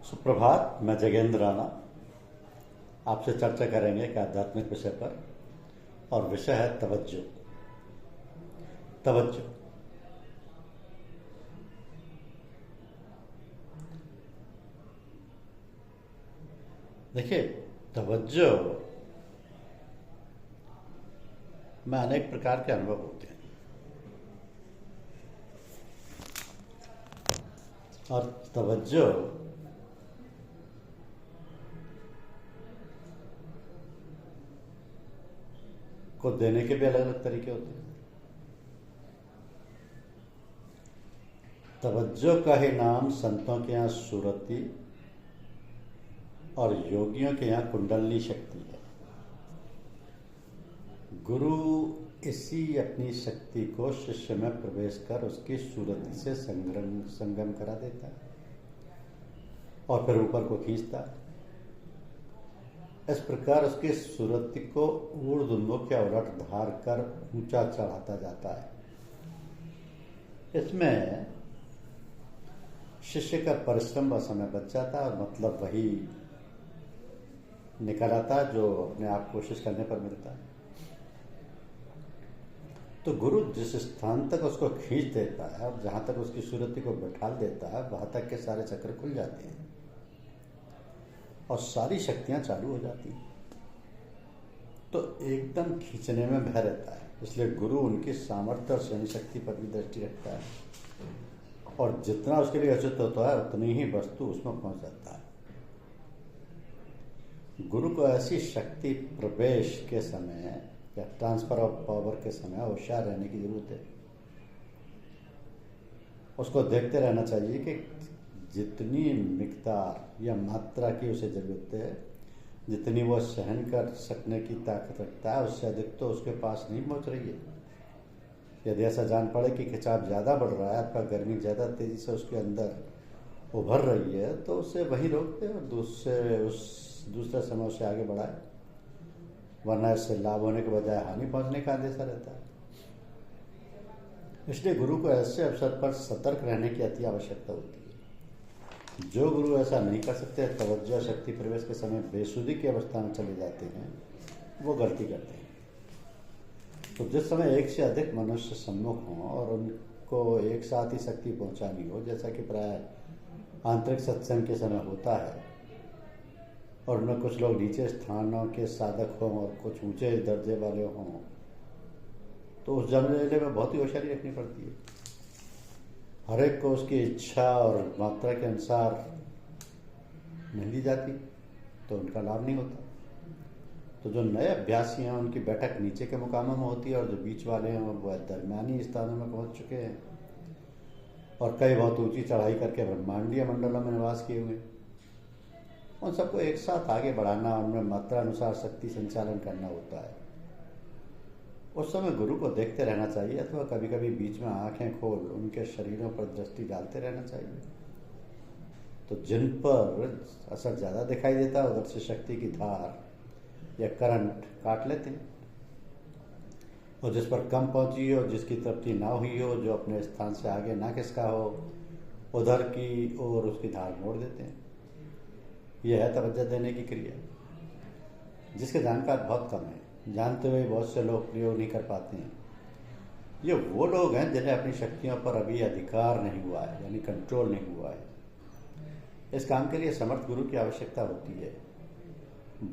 सुप्रभात। मैं जगेंद्र राणा आपसे चर्चा करेंगे एक आध्यात्मिक विषय पर, और विषय है तवज्जो। तवज्जो देखिए, तवज्जो में अनेक प्रकार के अनुभव होते हैं, और तवज्जो को देने के भी अलग अलग तरीके होते हैं। तवज्जो का ही नाम संतों के यहाँ सुरति और योगियों के यहाँ कुंडलनी शक्ति है। गुरु इसी अपनी शक्ति को शिष्य में प्रवेश कर उसकी सुरति से संगम करा देता है और फिर ऊपर को खींचता है। इस प्रकार उसकी सुरति को ऊर्ध्वमुख या उलट धार कर ऊंचा चढ़ाता जाता है। इसमें शिष्य का परिश्रम व समय बच जाता है और मतलब वही निकल आता है जो अपने आप कोशिश करने पर मिलता है। तो गुरु जिस स्थान तक उसको खींच देता है और जहां तक उसकी सुरति को बैठा देता है, वहां तक के सारे चक्र खुल जाते हैं और सारी शक्तियां चालू हो जाती हैं। तो एकदम खींचने में भय रहता है, इसलिए गुरु उनकी सामर्थ्य और स्वयं शक्ति पर भी दृष्टि रखता है, और जितना उसके लिए उचित होता है उतनी ही वस्तु उसमें पहुंच जाता है। गुरु को ऐसी शक्ति प्रवेश के समय या ट्रांसफर ऑफ पावर के समय होशियार रहने की जरूरत है। उसको देखते रहना चाहिए कि जितनी मिकदार या मात्रा की उसे जरूरत है, जितनी वो सहन कर सकने की ताकत रखता है, उससे अधिक तो उसके पास नहीं पहुंच रही है। यदि ऐसा जान पड़े कि खिंचाव ज़्यादा बढ़ रहा है अथवा गर्मी ज़्यादा तेज़ी से उसके अंदर उभर रही है, तो उसे वहीं रोक दे और दूसरे समय उसे आगे बढ़ाए, वरना इससे लाभ होने के बजाय हानि पहुंचने का अंदेशा रहता है। इसलिए गुरु को ऐसे अवसर पर सतर्क रहने की अति आवश्यकता होती है। जो गुरु ऐसा नहीं कर सकते, तवज्जो शक्ति प्रवेश के समय बेसुधी की अवस्था में चले जाते हैं, वो गलती करते हैं। तो जिस समय एक से अधिक मनुष्य सम्मुख हों और उनको एक साथ ही शक्ति पहुंचानी हो, जैसा कि प्राय आंतरिक सत्संग के समय होता है, और उनमें कुछ लोग नीचे स्थानों के साधक हों और कुछ ऊंचे दर्जे वाले हों, तो उस जमने में बहुत ही होशियारी रखनी पड़ती है। हर एक को उसकी इच्छा और मात्रा के अनुसार नहीं दी जाती, तो उनका लाभ नहीं होता। तो जो नए अभ्यासी हैं उनकी बैठक नीचे के मुकामों में होती है, और जो बीच वाले हैं वो दरमियानी स्थानों में पहुंच चुके हैं और कई बहुत ऊंची चढ़ाई करके ब्रह्मांडीय मंडलों में निवास किए हुए। उन सबको एक साथ आगे बढ़ाना, उनमें मात्रा अनुसार शक्ति संचालन करना होता है। उस समय गुरु को देखते रहना चाहिए, अथवा कभी कभी बीच में आंखें खोल उनके शरीरों पर दृष्टि डालते रहना चाहिए। तो जिन पर असर ज़्यादा दिखाई देता है उधर से शक्ति की धार या करंट काट लेते हैं, और जिस पर कम पहुंची हो, जिसकी तृप्ति ना हुई हो, जो अपने स्थान से आगे ना खिसका हो, उधर की ओर उसकी धार मोड़ देते हैं। यह है तवज्जो देने की क्रिया, जिसके जानकार बहुत कम है। जानते हुए बहुत से लोग प्रयोग नहीं कर पाते हैं। ये वो लोग हैं जिन्हें अपनी शक्तियों पर अभी अधिकार नहीं हुआ है, यानी कंट्रोल नहीं हुआ है। इस काम के लिए समर्थ गुरु की आवश्यकता होती है।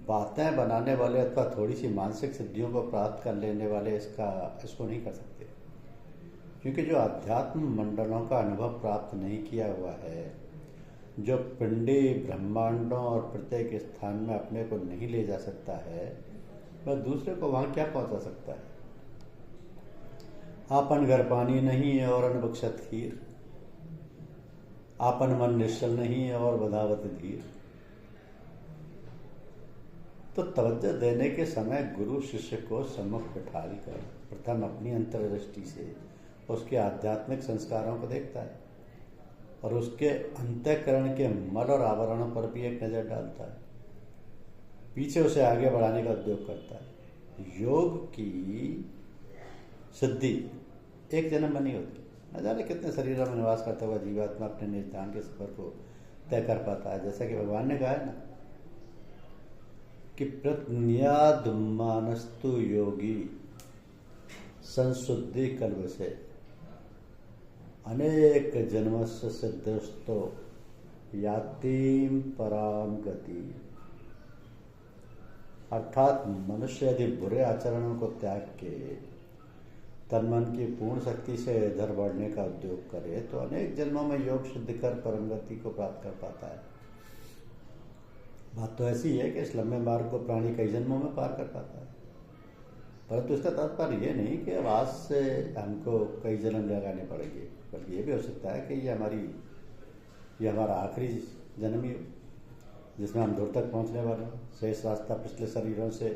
बातें बनाने वाले अथवा थोड़ी सी मानसिक सिद्धियों को प्राप्त कर लेने वाले इसको नहीं कर सकते, क्योंकि जो अध्यात्म मंडलों का अनुभव प्राप्त नहीं किया हुआ है, जो पिंडी ब्रह्मांडों और प्रत्येक स्थान में अपने को नहीं ले जा सकता है, वह दूसरे को वहां क्या पहुंचा सकता है। आपन घर पानी नहीं है और अनबख्शत खीर, आपन मन निश्चल नहीं है और बधावत धीर। तो तवज्जो देने के समय गुरु शिष्य को सम्मुख बिठाकर प्रथम अपनी अंतर्दृष्टि से उसके आध्यात्मिक संस्कारों को देखता है और उसके अंतःकरण के मल और आवरणों पर भी एक नज़र डालता है। पीछे उसे आगे बढ़ाने का उद्योग करता है। योग की सिद्धि एक जन्म में नहीं होती। न जाने कितने शरीरों में निवास करता हुआ जीवात्मा अपने निज ध्यान के सफर को तय कर पाता है। जैसा कि भगवान ने कहा है ना कि प्रज्ञाद मानस्तु योगी संशुद्धि कल्प से अनेक जन्मस्य सिद्धस्तो यातीम पराम गति। अर्थात मनुष्य यदि बुरे आचरणों को त्याग के तन मन की पूर्ण शक्ति से इधर बढ़ने का उद्योग करे तो अनेक जन्मों में योग सिद्ध कर परम गति को प्राप्त कर पाता है। बात तो ऐसी है कि इस लंबे मार्ग को प्राणी कई जन्मों में पार कर पाता है, परंतु इसका तात्पर्य ये नहीं कि अब आज से हमको कई जन्म लगाने पड़ेंगे, बल्कि ये भी हो सकता है कि ये हमारा आखिरी जन्म ही जिसमें हम दूर तक पहुंचने वाले हों। शेष रास्ता पिछले शरीरों से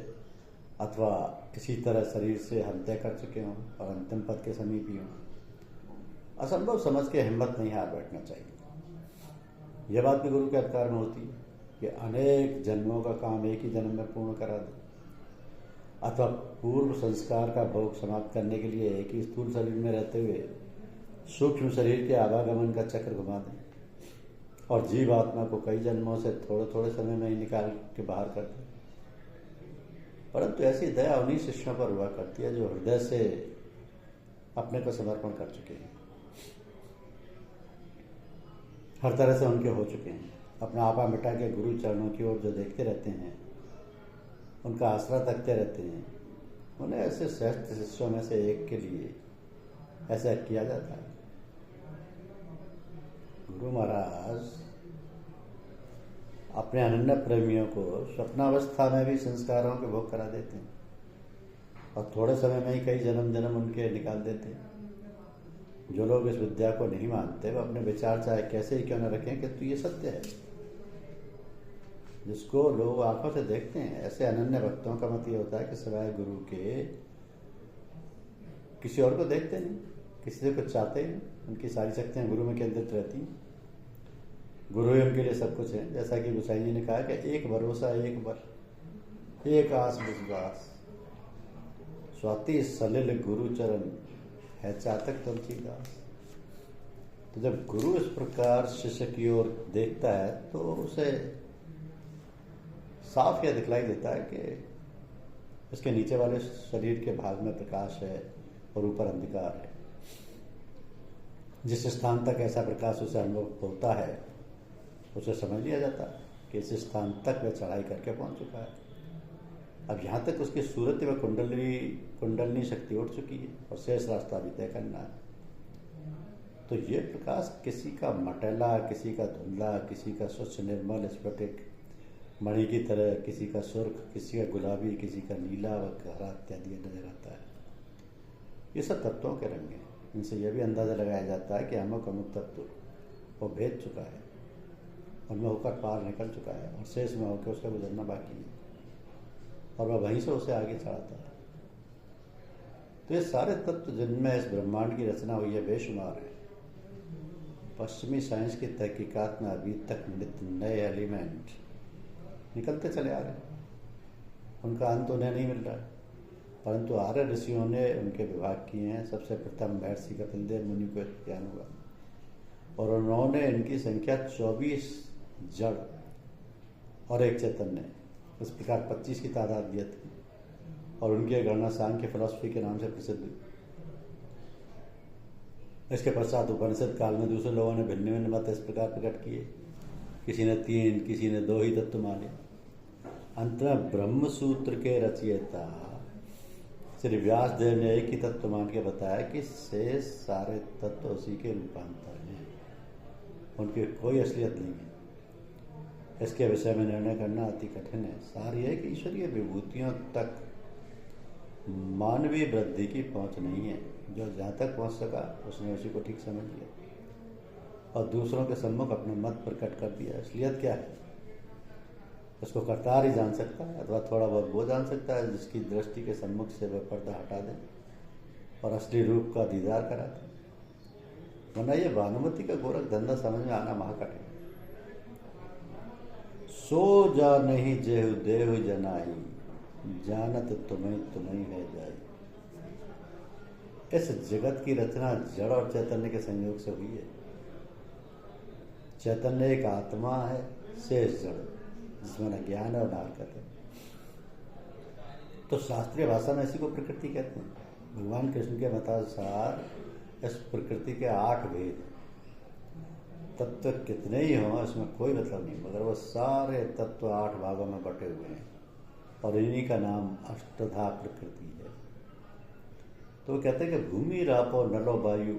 अथवा किसी तरह शरीर से हम तय कर चुके हों और अंतिम पद के समीप ही हों। असंभव समझ के हिम्मत नहीं हार बैठना चाहिए। यह बात भी गुरु के अधिकार में होती है कि अनेक जन्मों का काम एक ही जन्म में पूर्ण करा दे, अथवा पूर्व संस्कार का भोग समाप्त करने के लिए एक ही स्थूल शरीर में रहते हुए सूक्ष्म शरीर के आवागमन का चक्र घुमा दें और जीव आत्मा को कई जन्मों से थोड़े थोड़े समय में ही निकाल के बाहर कर दें। परंतु ऐसी दया उन्हीं शिष्यों पर हुआ करती है जो हृदय से अपने को समर्पण कर चुके हैं, हर तरह से उनके हो चुके हैं, अपना आपा मिटा के गुरु चरणों की ओर जो देखते रहते हैं, उनका आसरा तकते रहते हैं। उन्हें ऐसे श्रेष्ठ शिष्यों में से एक के लिए ऐसा किया जाता है। गुरु महाराज अपने अनन्य प्रेमियों को स्वप्नावस्था में भी संस्कारों के भोग करा देते हैं और थोड़े समय में ही कई जन्म जन्म उनके निकाल देते हैं। जो लोग इस विद्या को नहीं मानते वो अपने विचार चाहे कैसे ही क्यों न रखें कि तो ये सत्य है, जिसको लोग आंखों से देखते हैं। ऐसे अनन्य भक्तों का मत ये होता है कि सिवाय गुरु के किसी और को देखते नहीं, किसी से कुछ चाहते ही नहीं। उनकी सारी शक्तियाँ गुरु में केंद्रित रहती हैं। गुरु ही उनके लिए सब कुछ है। जैसा कि गोसाई जी ने कहा कि एक भरोसा, एक बल, एक आस विश्वास, स्वाति सलिल गुरु चरण है चातक तुलसीदास। तो जब गुरु इस प्रकार शिष्य की ओर देखता है तो उसे साफ यह दिखलाई देता है कि इसके नीचे वाले शरीर के भाग में प्रकाश है और ऊपर अंधकार है। जिस स्थान तक ऐसा प्रकाश उसे अनुभव होता है उसे समझ लिया जाता है कि इस स्थान तक वह चढ़ाई करके पहुंच चुका है। अब यहाँ तक उसकी सूरत व कुंडलनी शक्ति उठ चुकी है और शेष रास्ता भी तय करना है। तो ये प्रकाश किसी का मटेला, किसी का धुंधला, किसी का स्वच्छ निर्मल स्फटिक मणि की तरह, किसी का सुर्ख, किसी का गुलाबी, किसी का नीला व गहरा इत्यादि नजर आता है। ये सब तत्वों के रंग हैं। इनसे यह भी अंदाजा लगाया जाता है कि अमुक अमुक तत्व वो भेद चुका है, उनमें होकर पार निकल चुका है और शेष में होकर उसका गुजरना बाकी है और वह वहीं से उसे आगे चढ़ाता है। तो ये सारे तत्व जिनमें इस ब्रह्मांड की रचना हुई है बेशुमार है। पश्चिमी साइंस की तहकीकात में अभी तक नित्य नए एलिमेंट निकलते चले आ रहे हैं, उनका अंत उन्हें नहीं मिल रहा है। परंतु आर्य ऋषियों ने उनके विभाग किए हैं। सबसे प्रथम महर्षि कपिलदेव मुनि को ज्ञान हुआ और उन्होंने इनकी संख्या 24 जड़ और एक चैतन्य, इस प्रकार 25 की तादाद दिए थे और उनकी गणना सांख्य फिलॉसफी के नाम से प्रसिद्ध हुई। इसके पश्चात उपनिषद काल में दूसरे लोगों ने भिन्न भिन्न मत इस प्रकार प्रकट किए। किसी ने 3, किसी ने 2 ही तत्व माने। अंत में ब्रह्म सूत्र के रचयिता श्री व्यास देव ने एक ही तत्व मान के बताया कि शेष सारे तत्व उसी के रूपांतर हैं, उनकी कोई असलियत नहीं है। इसके विषय में निर्णय करना अति कठिन है। सार यह है कि ईश्वरीय विभूतियों तक मानवीय वृद्धि की पहुंच नहीं है। जो जहाँ तक पहुंच सका उसने उसी को ठीक समझ लिया और दूसरों के सम्मुख अपने मत प्रकट कर दिया। असलियत क्या है उसको करतार ही जान सकता है अथवा थोड़ा बहुत वो जान सकता है जिसकी दृष्टि के सम्मुख से वह पर्दा हटा दे और असली रूप का दीदार करा दे। वरना ये भानुमति का गोरख धंधा समझ में आना महाकठिन। सो जा नहीं जेहु देहु जनाई, जानत तुम्हें तुम्हें है जाई। इस जगत की रचना जड़ और चैतन्य के संयोग से हुई है। चैतन्य एक आत्मा है, शेष जड़, जिसमें न ज्ञान और न हरकत है। तो शास्त्रीय भाषा में इसी को प्रकृति कहते हैं। भगवान कृष्ण के मतानुसार इस प्रकृति के 8 भेद, तत्व कितने ही हों इसमें कोई मतलब नहीं, मगर वो सारे तत्व 8 भागों में बटे हुए हैं और इन्हीं का नाम अष्टधा प्रकृति है। तो वो कहते हैं कि भूमि रापो नलो वायु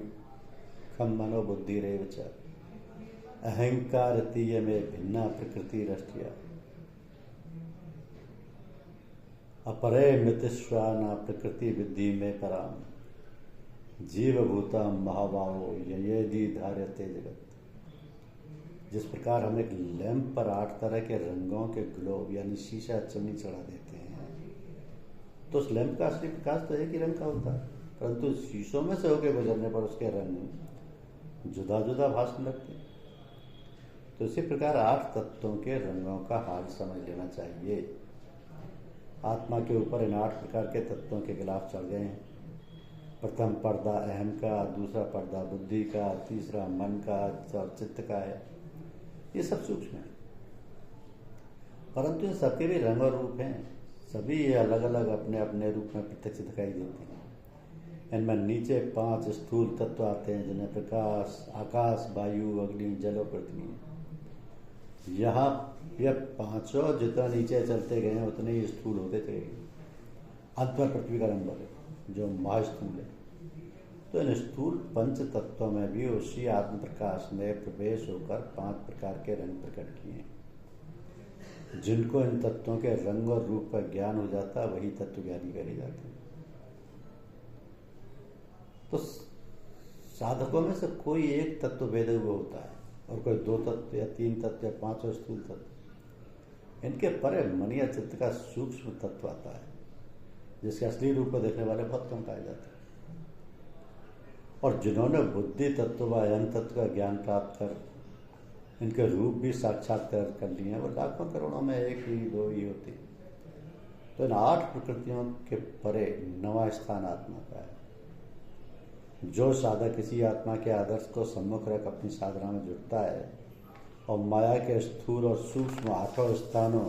खम मनो बुद्धि रेव च अहंकार तीय में भिन्ना प्रकृति रष्ट्या अपरे मृतिश्वाना प्रकृति विद्धि में पराम जीव भूता महाभावो ययेदि धार्यते जगत। जिस प्रकार हम एक लैंप पर 8 तरह के रंगों के ग्लोब यानी शीशा चमनी चढ़ा देते हैं, तो उस लैंप का असली प्रकाश तो एक ही रंग का होता है, परंतु शीशों में से होकर गुजरने पर उसके रंग जुदा जुदा भासने लगते हैं। तो इसी प्रकार 8 तत्वों के रंगों का हाल समझ लेना चाहिए। आत्मा के ऊपर इन 8 प्रकार के तत्वों के गिलाफ चढ़ गए हैं। प्रथम पर्दा अहम का, दूसरा पर्दा बुद्धि का, तीसरा मन का और चित्त का है। ये सब सूक्ष्म है, परंतु इन सबके भी रंग और रूप हैं। सभी ये अलग अलग अपने अपने रूप में प्रत्यक्ष दिखाई देते हैं। इनमें नीचे 5 स्थूल तत्व आते हैं, जिन्हें प्रकाश, आकाश, वायु, अग्नि, जल और पृथ्वी है। यहाँ यह 5 जितना नीचे चलते गए उतने ही स्थूल होते थे। अंत में पृथ्वी का नंबर है जो महास्थूल है। तो इन स्थूल पंच तत्वों में भी उसी आत्म प्रकाश में प्रवेश होकर 5 प्रकार के रंग प्रकट किए। जिनको इन तत्वों के रंग और रूप का ज्ञान हो जाता है वही तत्व ज्ञानी कहे जाते हैं। तो साधकों में से कोई एक तत्व भेदे हुए होता है और कोई 2 तत्व या 3 तत्व या 5 स्थूल तत्व। इनके परे मन या चित्त का सूक्ष्म तत्व आता है, जिसके असली रूप को देखने वाले बहुत कम पाए जाते हैं। और जिन्होंने बुद्धि तत्व व अयन तत्व का ज्ञान प्राप्त कर इनके रूप भी साक्षात्कार कर लिए हैं, वो लाखों करोड़ों में 1 ही 2 ही होते हैं। तो इन 8 प्रकृतियों के परे 9वां स्थान आत्मा का है। जो साधक किसी आत्मा के आदर्श को सम्मुख रख अपनी साधना में जुटता है और माया के स्थूल और सूक्ष्म 8 स्थानों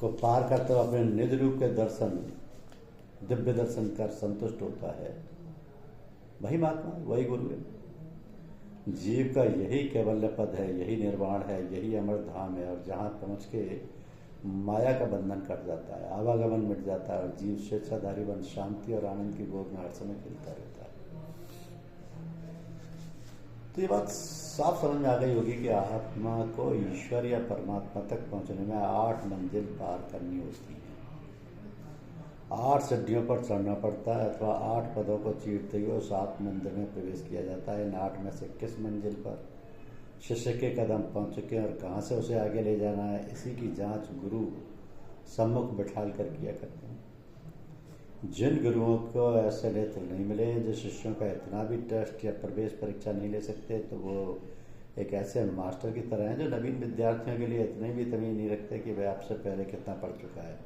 को पार करते हुए अपने निज रूप के दर्शन, दिव्य दर्शन कर संतुष्ट होता है, वही महात्मा, वही गुरु है। जीव का यही कैवल्य पद है, यही निर्वाण है, यही अमर धाम है, और जहाँ पहुँच के माया का बंधन कट जाता है, आवागमन मिट जाता है और जीव स्वेच्छाधारी बन शांति और आनंद की गोद में हर समय खेलता रहता है। तो ये बात साफ समझ में आ गई होगी कि आत्मा को ईश्वर या परमात्मा तक पहुंचने में 8 मंजिल पार करनी होती है। 8 सीढ़ियों पर चढ़ना पड़ता है अथवा 8 पदों को चीरते हुए उस 8 मंदिर में प्रवेश किया जाता है। इन 8 में से किस मंजिल पर शिष्य के कदम पहुंच चुके हैं और कहाँ से उसे आगे ले जाना है, इसी की जांच गुरु सम्मुख बिठाल कर किया करते हैं। जिन गुरुओं को ऐसे नेत्र नहीं मिले, जो शिष्यों का इतना भी टेस्ट या प्रवेश परीक्षा नहीं ले सकते, तो वो एक ऐसे मास्टर की तरह हैं जो नवीन विद्यार्थियों के लिए इतने भी तमीज़ नहीं रखते कि वह आपसे पहले कितना पढ़ चुका है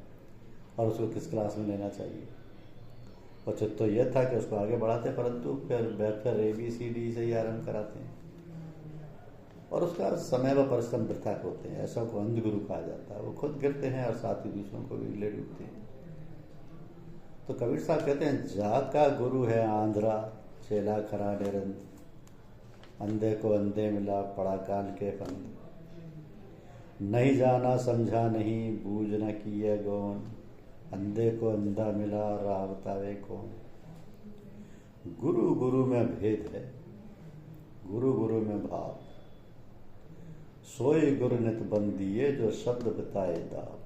और उसको किस क्लास में लेना चाहिए। उचित तो यह था कि उसको आगे बढ़ाते, परंतु फिर बेहतर ABCD से ही आरंभ कराते हैं और उसका समय व परिश्रम वृथक होते हैं। ऐसा को अंध गुरु कहा जाता है। वो खुद गिरते हैं और साथ ही दूसरों को भी ले डूबते हैं। तो कबीर साहब कहते हैं, जाका गुरु है आंध्रा, चेला खरा निरंत, अंधे को अंधे मिला पड़ा काल के फंद, नहीं जाना समझा नहीं बूझ न किए गौन, अंधे को अंधा मिला राह बतावे कौन। गुरु गुरु में भेद है, गुरु गुरु में भाव, सोई गुरु नित बंदिए जो शब्द बताए दाव,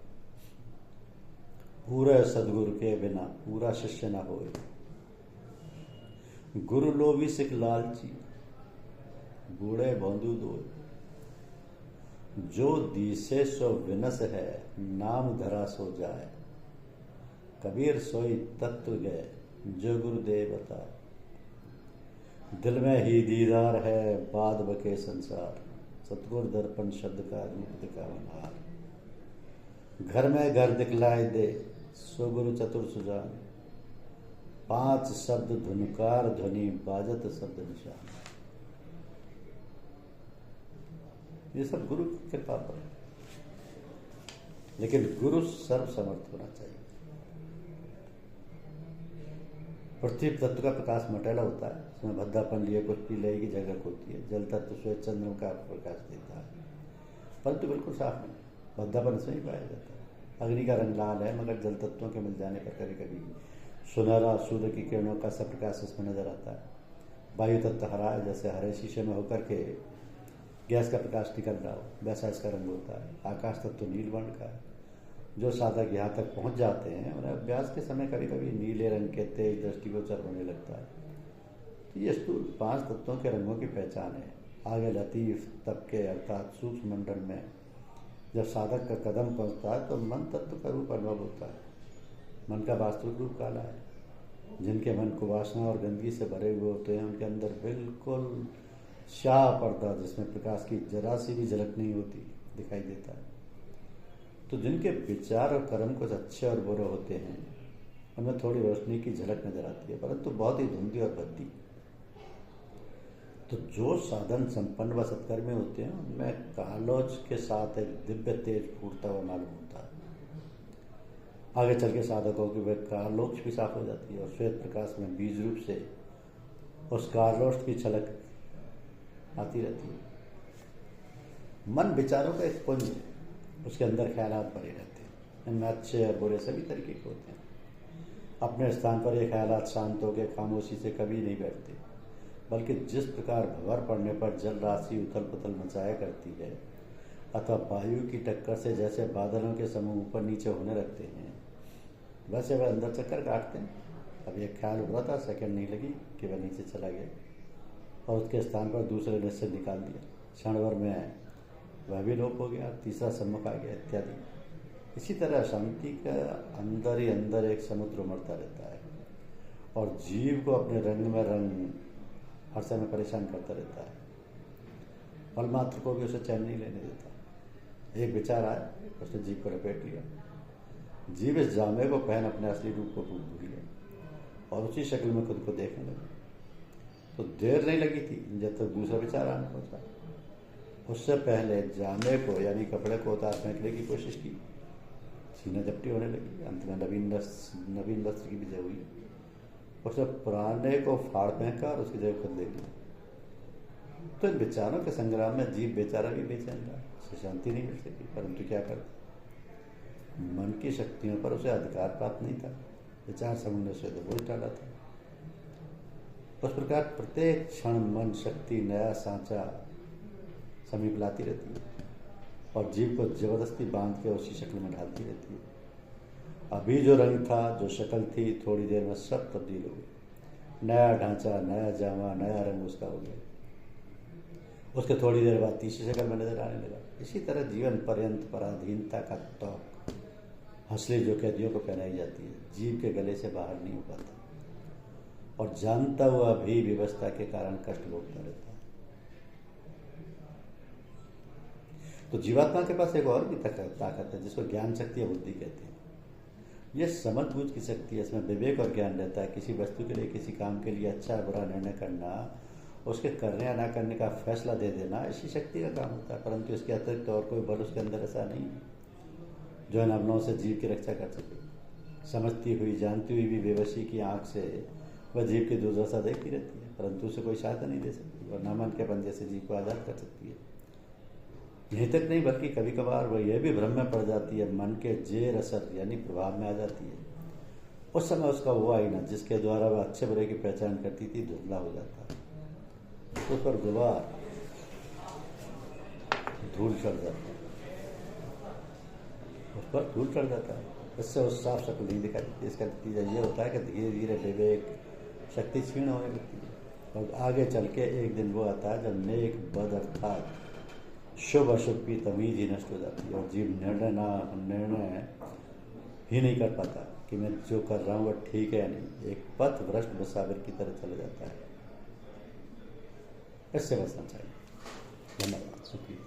पूरे सदगुरु के बिना पूरा शिष्य न होए, गुरु लोभी सिख लालची, बूढ़े बंधु दो, जो दिसे सो विनस है नाम धरा सो जाए, कबीर सोई तत्व गए जो गुरुदेव बताए, दिल में ही दीदार है बाद बके संसार, सतगुर दर्पण शब्द का रूप दिखावनहार, घर में घर दिखलाए दे सो गुरु चतुर सुजान, 5 शब्द धुनकार ध्वनि बाजत शब्द निशान। ये सब गुरु की कृपा पर है। लेकिन गुरु सर्वसमर्थ होना चाहिए। पृथ्वी तत्व का प्रकाश मटेला होता है, उसमें भद्दापन लिए कुछ पीले की जगह होती है। जल तत्व श्वेत चंद्रमा का प्रकाश देता है, परंतु बिल्कुल साफ नहीं, भद्दापन इसमें ही पाया जाता है। अग्नि का रंग लाल है, मगर जल तत्वों के मिल जाने पर कभी कभी सुनहरा सूर्य की किरणों का सब प्रकाश इसमें नजर आता है। वायु तत्व हरा है, जैसे हरे शीशे में होकर के गैस का प्रकाश निकल रहा हो, वैसा इसका रंग होता है। आकाश तत्व नील वर्ण का है। जो साधक यहाँ तक पहुँच जाते हैं उन्हें अभ्यास के समय कभी कभी नीले रंग के तेज दृष्टिगोचर होने लगता है। तो ये स्थूल 5 तत्वों के रंगों की पहचान है। आगे लतीफ तबके अर्थात सूक्ष्म मंडल में जब साधक का कदम पहुँचता है तो मन तत्व का रूप अनुभव होता है। मन का वास्तविक रूप काला है। जिनके मन कुवासना और गंदगी से भरे हुए होते हैं उनके अंदर बिल्कुल शाह पर्दा, जिसमें प्रकाश की जरा सी भी झलक नहीं होती, दिखाई देता है। तो जिनके विचार और कर्म कुछ अच्छे और बुरे होते हैं उनमें थोड़ी रोशनी की झलक नजर आती है, परंतु बहुत ही धुंधली और भद्दी। तो जो साधन संपन्न व सत्कर्मी होते हैं उनमें कालोज के साथ एक दिव्य तेज फूटता हुआ मालूम होता है। आगे चल के साधकों की वह कालोक्ष भी साफ हो जाती है और श्वेत प्रकाश में बीज रूप से उस कालोक्ष की झलक आती रहती है। मन विचारों का एक पुंज है, उसके अंदर ख्यालात भरे रहते हैं। इनमें अच्छे और बुरे सभी तरीके के होते हैं। अपने स्थान पर ये ख्यालात शांत होकर खामोशी से कभी नहीं बैठते, बल्कि जिस प्रकार भंवर पड़ने पर जल राशि उथल पुथल मचाया करती है अथवा वायु की टक्कर से जैसे बादलों के समूह ऊपर नीचे होने लगते हैं, वैसे वह अंदर चक्कर काटते हैं। अब एक ख्याल उभरा था, सेकंड नहीं लगी कि वह नीचे चला गया और उसके स्थान पर दूसरे ने से निकाल दिया। क्षण भर में वह भी लोप हो गया, तीसरा सम्मुख आ गया इत्यादि। इसी तरह शांति का अंदर ही अंदर एक समुद्र उमड़ता रहता है और जीव को अपने रंग में रंग हर समय परेशान करता रहता है। पल मात्र को भी उसे चैन नहीं लेने देता। एक विचार आया, उसने जीव को लपेट लिया। जीव इस जामे को पहन अपने असली रूप को भूल गया और उसी शक्ल में खुद को देखने लगा। तो देर नहीं लगी थी जब तक दूसरा विचार आने पहुंचा। उससे पहले जामे को यानी कपड़े को उतार फेंकने की कोशिश की, सीना झपटी होने लगी। अंत में नवीन वस्त्र की विजय हुई। उसने पुराने को फाड़ फेंका और उसकी जगह खुद ले ली। तो इन विचारों के संग्राम में जीव बेचारा भी बेचैन रहा, उसे शांति नहीं मिल सकी। परंतु क्या करता, मन की शक्तियों पर उसे अधिकार प्राप्त नहीं था। विचार समुद्र से तो बोझ डाला था। उस प्रकार प्रत्येक क्षण मन शक्ति नया सांचा समीप लाती रहती है और जीव को जबरदस्ती बांध के उसी शक्ल में ढालती रहती है। अभी जो रंग था, जो शक्ल थी, थोड़ी देर में सब तब्दील हो गई। नया ढांचा, नया जामा, नया रंग उसका हो गया। उसके थोड़ी देर बाद तीसरी शक्ल में नजर आने लगा। इसी तरह जीवन पर्यंत पराधीनता का तौक हंसली जो कैदियों को पहनाई जाती है, जीव के गले से बाहर नहीं हो पाता और जानता हुआ भी व्यवस्था के कारण कष्ट भोगता रहता है। तो जीवात्मा के पास एक और भी ताकत है जिसको ज्ञान शक्ति या बुद्धि कहते हैं। यह समझ बूझ की शक्ति है। इसमें विवेक और ज्ञान रहता है। किसी वस्तु के लिए, किसी काम के लिए अच्छा बुरा निर्णय करना, उसके करने या ना करने का फैसला दे देना, इसी शक्ति का काम होता है। परंतु इसके अतिरिक्त और कोई बल उसके अंदर ऐसा नहीं है जो इन अवनों से जीव की रक्षा कर सके। समझती हुई, जानती हुई भी बेबसी की आंख से वह जीव की दुर्दशा देखती रहती है, परंतु उसे कोई सहायता नहीं दे सकती और नामन के पंजे से जीव को आज़ाद कर सकती है। यहीं तक नहीं, बल्कि कभी कभार वह यह भी भ्रम में पड़ जाती है, मन के जेर असर यानी प्रभाव में आ जाती है। उस समय उसका वो आईना जिसके द्वारा वह अच्छे बुरे की पहचान करती थी धुंधला हो जाता है। तो उस पर गुबार धूल चढ़ जाता है, उस पर धूल चढ़ जाता है। इससे उस साफ शक्ल नहीं दिखाई देती। इसका नतीजा ये होता है कि धीरे धीरे विवेक शक्ति क्षीण होने लगती है और आगे चल के एक दिन वो आता है जब नेक बद अर्थात शुभ अशुभ की तमीज ही नष्ट हो जाती है और जीव निर्णय ही नहीं कर पाता कि मैं जो कर रहा हूँ वह ठीक है या नहीं। एक पथ भ्रष्ट मुसाफिर की तरह चला जाता है। इससे बचना चाहिए। धन्यवाद, शुक्रिया।